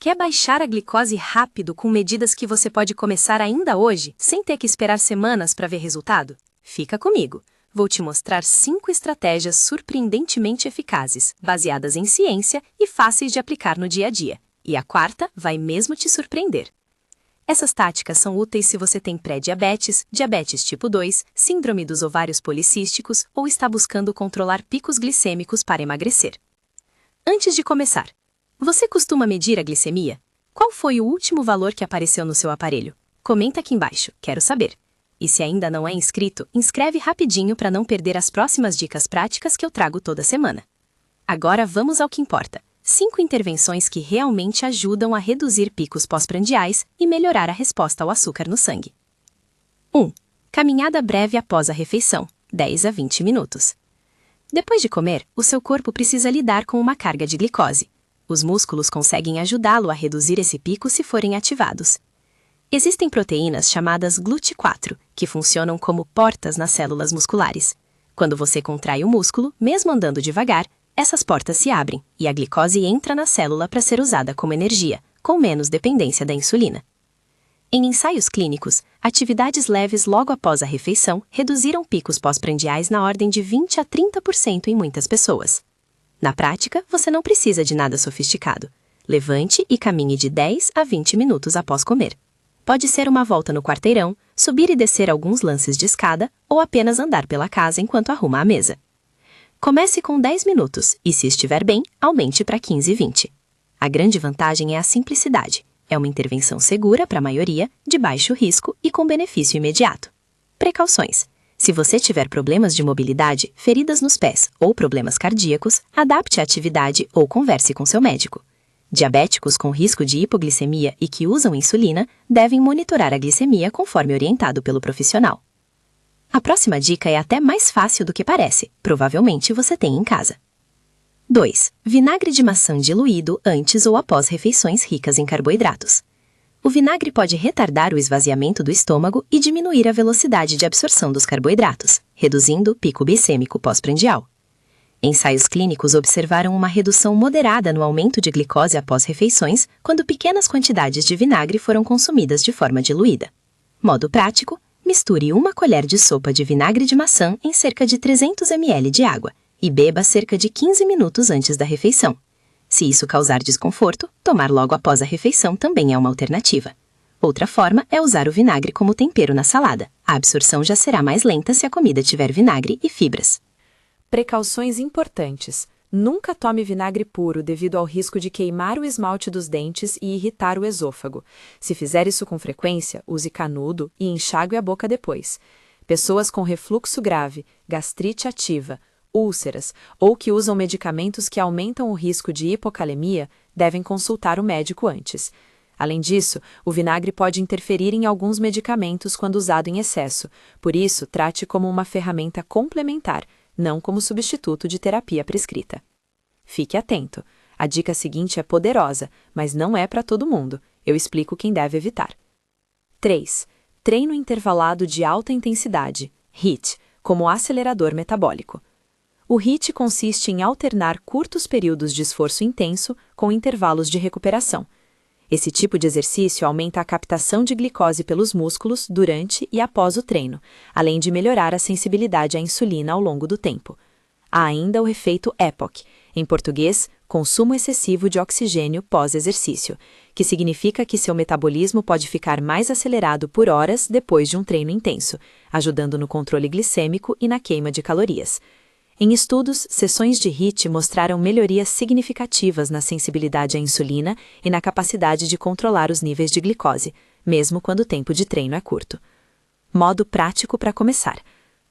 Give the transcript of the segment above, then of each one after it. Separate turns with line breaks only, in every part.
Quer baixar a glicose rápido com medidas que você pode começar ainda hoje, sem ter que esperar semanas para ver resultado? Fica comigo. Vou te mostrar 5 estratégias surpreendentemente eficazes, baseadas em ciência e fáceis de aplicar no dia a dia. E a quarta vai mesmo te surpreender. Essas táticas são úteis se você tem pré-diabetes, diabetes tipo 2, síndrome dos ovários policísticos ou está buscando controlar picos glicêmicos para emagrecer. Antes de começar, você costuma medir a glicemia? Qual foi o último valor que apareceu no seu aparelho? Comenta aqui embaixo, quero saber. E se ainda não é inscrito, inscreve rapidinho para não perder as próximas dicas práticas que eu trago toda semana. Agora vamos ao que importa. 5 intervenções que realmente ajudam a reduzir picos pós-prandiais e melhorar a resposta ao açúcar no sangue. 1. Caminhada breve após a refeição, 10 a 20 minutos. Depois de comer, o seu corpo precisa lidar com uma carga de glicose. Os músculos conseguem ajudá-lo a reduzir esse pico se forem ativados. Existem proteínas chamadas GLUT4, que funcionam como portas nas células musculares. Quando você contrai o músculo, mesmo andando devagar, essas portas se abrem e a glicose entra na célula para ser usada como energia, com menos dependência da insulina. Em ensaios clínicos, atividades leves logo após a refeição reduziram picos pós-prandiais na ordem de 20 a 30% em muitas pessoas. Na prática, você não precisa de nada sofisticado. Levante e caminhe de 10 a 20 minutos após comer. Pode ser uma volta no quarteirão, subir e descer alguns lances de escada ou apenas andar pela casa enquanto arruma a mesa. Comece com 10 minutos e, se estiver bem, aumente para 15 e 20. A grande vantagem é a simplicidade. É uma intervenção segura para a maioria, de baixo risco e com benefício imediato. Precauções. Se você tiver problemas de mobilidade, feridas nos pés ou problemas cardíacos, adapte a atividade ou converse com seu médico. Diabéticos com risco de hipoglicemia e que usam insulina devem monitorar a glicemia conforme orientado pelo profissional. A próxima dica é até mais fácil do que parece, provavelmente você tem em casa. 2. Vinagre de maçã diluído antes ou após refeições ricas em carboidratos. O vinagre pode retardar o esvaziamento do estômago e diminuir a velocidade de absorção dos carboidratos, reduzindo o pico glicêmico pós-prandial. Ensaios clínicos observaram uma redução moderada no aumento de glicose após refeições quando pequenas quantidades de vinagre foram consumidas de forma diluída. Modo prático: misture 1 colher de sopa de vinagre de maçã em cerca de 300 ml de água e beba cerca de 15 minutos antes da refeição. Se isso causar desconforto, tomar logo após a refeição também é uma alternativa. Outra forma é usar o vinagre como tempero na salada. A absorção já será mais lenta se a comida tiver vinagre e fibras.
Precauções importantes. Nunca tome vinagre puro devido ao risco de queimar o esmalte dos dentes e irritar o esôfago. Se fizer isso com frequência, use canudo e enxague a boca depois. Pessoas com refluxo grave, gastrite ativa, úlceras ou que usam medicamentos que aumentam o risco de hipocalemia devem consultar o médico antes. Além disso, o vinagre pode interferir em alguns medicamentos quando usado em excesso, por isso trate como uma ferramenta complementar, não como substituto de terapia prescrita. Fique atento. A dica seguinte é poderosa, mas não é para todo mundo. Eu explico quem deve evitar. 3. Treino intervalado de alta intensidade, HIIT, como acelerador metabólico. O HIIT consiste em alternar curtos períodos de esforço intenso com intervalos de recuperação. Esse tipo de exercício aumenta a captação de glicose pelos músculos durante e após o treino, além de melhorar a sensibilidade à insulina ao longo do tempo. Há ainda o efeito EPOC, em português, consumo excessivo de oxigênio pós-exercício, que significa que seu metabolismo pode ficar mais acelerado por horas depois de um treino intenso, ajudando no controle glicêmico e na queima de calorias. Em estudos, sessões de HIIT mostraram melhorias significativas na sensibilidade à insulina e na capacidade de controlar os níveis de glicose, mesmo quando o tempo de treino é curto. Modo prático para começar.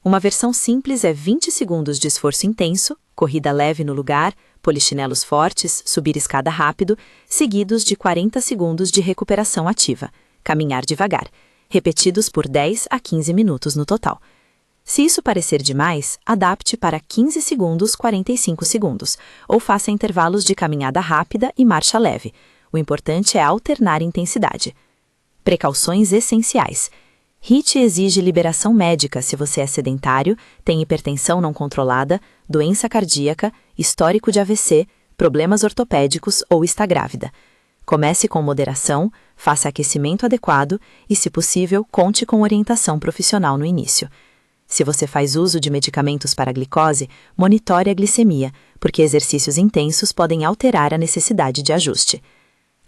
Uma versão simples é 20 segundos de esforço intenso, corrida leve no lugar, polichinelos fortes, subir escada rápido, seguidos de 40 segundos de recuperação ativa, caminhar devagar, repetidos por 10 a 15 minutos no total. Se isso parecer demais, adapte para 15 segundos, 45 segundos, ou faça intervalos de caminhada rápida e marcha leve. O importante é alternar intensidade. Precauções essenciais. HIIT exige liberação médica se você é sedentário, tem hipertensão não controlada, doença cardíaca, histórico de AVC, problemas ortopédicos ou está grávida. Comece com moderação, faça aquecimento adequado e, se possível, conte com orientação profissional no início. Se você faz uso de medicamentos para a glicose, monitore a glicemia, porque exercícios intensos podem alterar a necessidade de ajuste.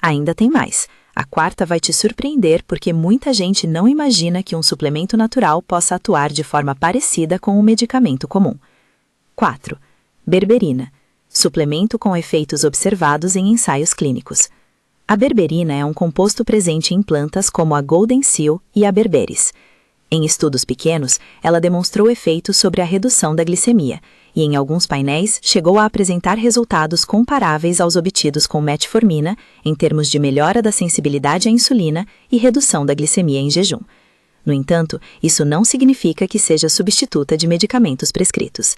Ainda tem mais. A quarta vai te surpreender porque muita gente não imagina que um suplemento natural possa atuar de forma parecida com um medicamento comum. 4. Berberina. Suplemento com efeitos observados em ensaios clínicos. A berberina é um composto presente em plantas como a Golden Seal e a Berberis. Em estudos pequenos, ela demonstrou efeitos sobre a redução da glicemia e, em alguns painéis, chegou a apresentar resultados comparáveis aos obtidos com metformina em termos de melhora da sensibilidade à insulina e redução da glicemia em jejum. No entanto, isso não significa que seja substituta de medicamentos prescritos.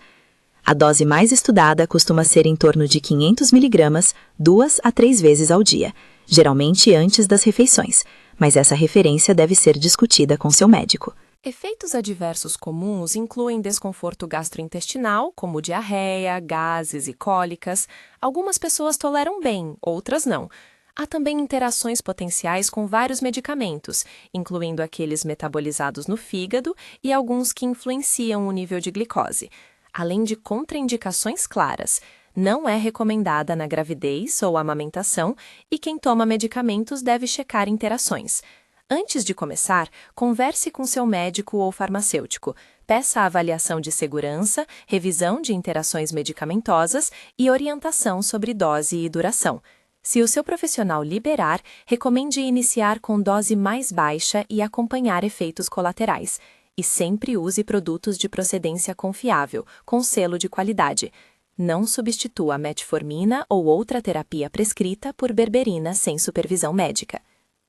A dose mais estudada costuma ser em torno de 500 mg, 2 a 3 vezes ao dia, geralmente antes das refeições, mas essa referência deve ser discutida com seu médico.
Efeitos adversos comuns incluem desconforto gastrointestinal, como diarreia, gases e cólicas. Algumas pessoas toleram bem, outras não. Há também interações potenciais com vários medicamentos, incluindo aqueles metabolizados no fígado e alguns que influenciam o nível de glicose. Além de contraindicações claras, não é recomendada na gravidez ou amamentação e quem toma medicamentos deve checar interações. Antes de começar, converse com seu médico ou farmacêutico, peça avaliação de segurança, revisão de interações medicamentosas e orientação sobre dose e duração. Se o seu profissional liberar, recomende iniciar com dose mais baixa e acompanhar efeitos colaterais. E sempre use produtos de procedência confiável, com selo de qualidade. Não substitua a metformina ou outra terapia prescrita por berberina sem supervisão médica.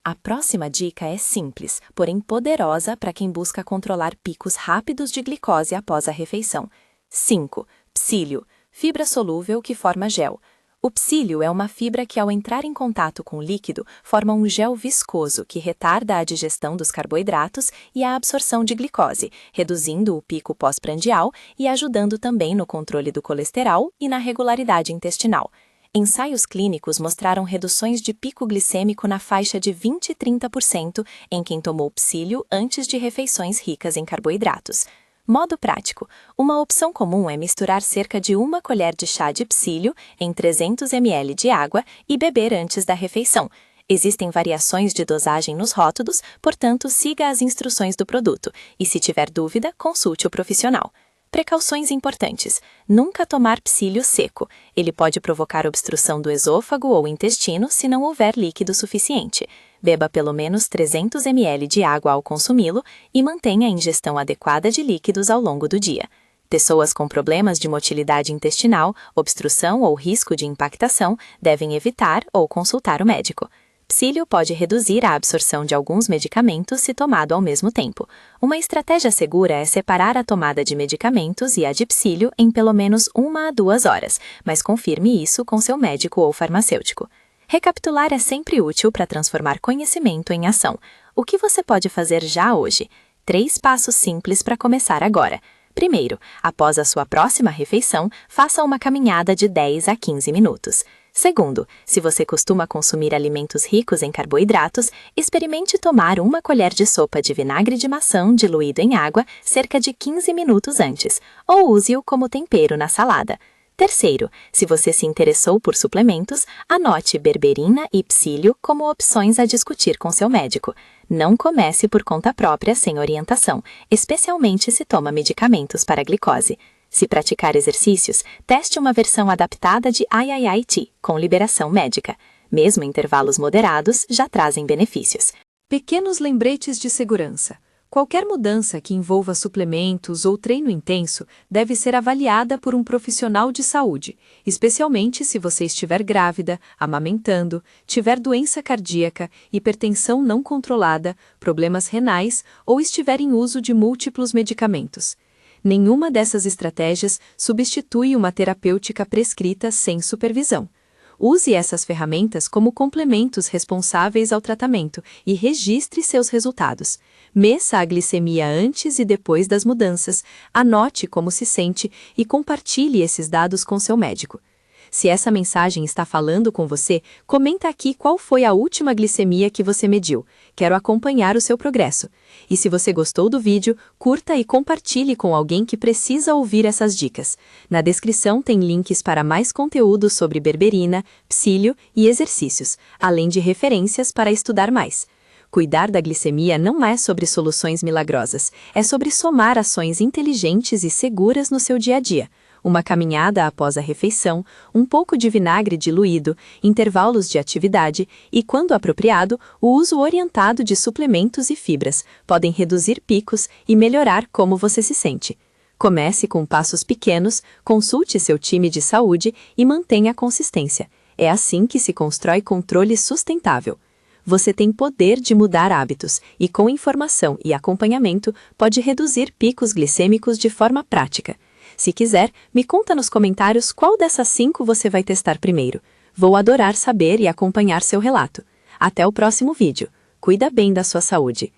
A próxima dica é simples, porém poderosa para quem busca controlar picos rápidos de glicose após a refeição. 5. Psílio, fibra solúvel que forma gel. O psílio é uma fibra que, ao entrar em contato com o líquido, forma um gel viscoso que retarda a digestão dos carboidratos e a absorção de glicose, reduzindo o pico pós-prandial e ajudando também no controle do colesterol e na regularidade intestinal. Ensaios clínicos mostraram reduções de pico glicêmico na faixa de 20 e 30% em quem tomou psílio antes de refeições ricas em carboidratos. Modo prático. Uma opção comum é misturar cerca de 1 colher de chá de psílio em 300 ml de água e beber antes da refeição. Existem variações de dosagem nos rótulos, portanto, siga as instruções do produto e, se tiver dúvida, consulte o profissional. Precauções importantes. Nunca tomar psílio seco. Ele pode provocar obstrução do esôfago ou intestino se não houver líquido suficiente. Beba pelo menos 300 ml de água ao consumi-lo e mantenha a ingestão adequada de líquidos ao longo do dia. Pessoas com problemas de motilidade intestinal, obstrução ou risco de impactação devem evitar ou consultar o médico. Psílio pode reduzir a absorção de alguns medicamentos se tomado ao mesmo tempo. Uma estratégia segura é separar a tomada de medicamentos e a de psílio em pelo menos 1 a 2 horas, mas confirme isso com seu médico ou farmacêutico. Recapitular é sempre útil para transformar conhecimento em ação. O que você pode fazer já hoje? 3 passos simples para começar agora. Primeiro, após a sua próxima refeição, faça uma caminhada de 10 a 15 minutos. Segundo, se você costuma consumir alimentos ricos em carboidratos, experimente tomar 1 colher de sopa de vinagre de maçã diluído em água cerca de 15 minutos antes, ou use-o como tempero na salada. Terceiro, se você se interessou por suplementos, anote berberina e psílio como opções a discutir com seu médico. Não comece por conta própria sem orientação, especialmente se toma medicamentos para glicose. Se praticar exercícios, teste uma versão adaptada de IIIT, com liberação médica. Mesmo intervalos moderados já trazem benefícios.
Pequenos lembretes de segurança. Qualquer mudança que envolva suplementos ou treino intenso deve ser avaliada por um profissional de saúde, especialmente se você estiver grávida, amamentando, tiver doença cardíaca, hipertensão não controlada, problemas renais ou estiver em uso de múltiplos medicamentos. Nenhuma dessas estratégias substitui uma terapêutica prescrita sem supervisão. Use essas ferramentas como complementos responsáveis ao tratamento e registre seus resultados. Meça a glicemia antes e depois das mudanças, anote como se sente e compartilhe esses dados com seu médico. Se essa mensagem está falando com você, comenta aqui qual foi a última glicemia que você mediu. Quero acompanhar o seu progresso. E se você gostou do vídeo, curta e compartilhe com alguém que precisa ouvir essas dicas. Na descrição tem links para mais conteúdo sobre berberina, psyllium e exercícios, além de referências para estudar mais. Cuidar da glicemia não é sobre soluções milagrosas, é sobre somar ações inteligentes e seguras no seu dia a dia. Uma caminhada após a refeição, um pouco de vinagre diluído, intervalos de atividade e, quando apropriado, o uso orientado de suplementos e fibras podem reduzir picos e melhorar como você se sente. Comece com passos pequenos, consulte seu time de saúde e mantenha a consistência. É assim que se constrói controle sustentável. Você tem poder de mudar hábitos e, com informação e acompanhamento, pode reduzir picos glicêmicos de forma prática. Se quiser, me conta nos comentários qual dessas 5 você vai testar primeiro. Vou adorar saber e acompanhar seu relato. Até o próximo vídeo. Cuida bem da sua saúde.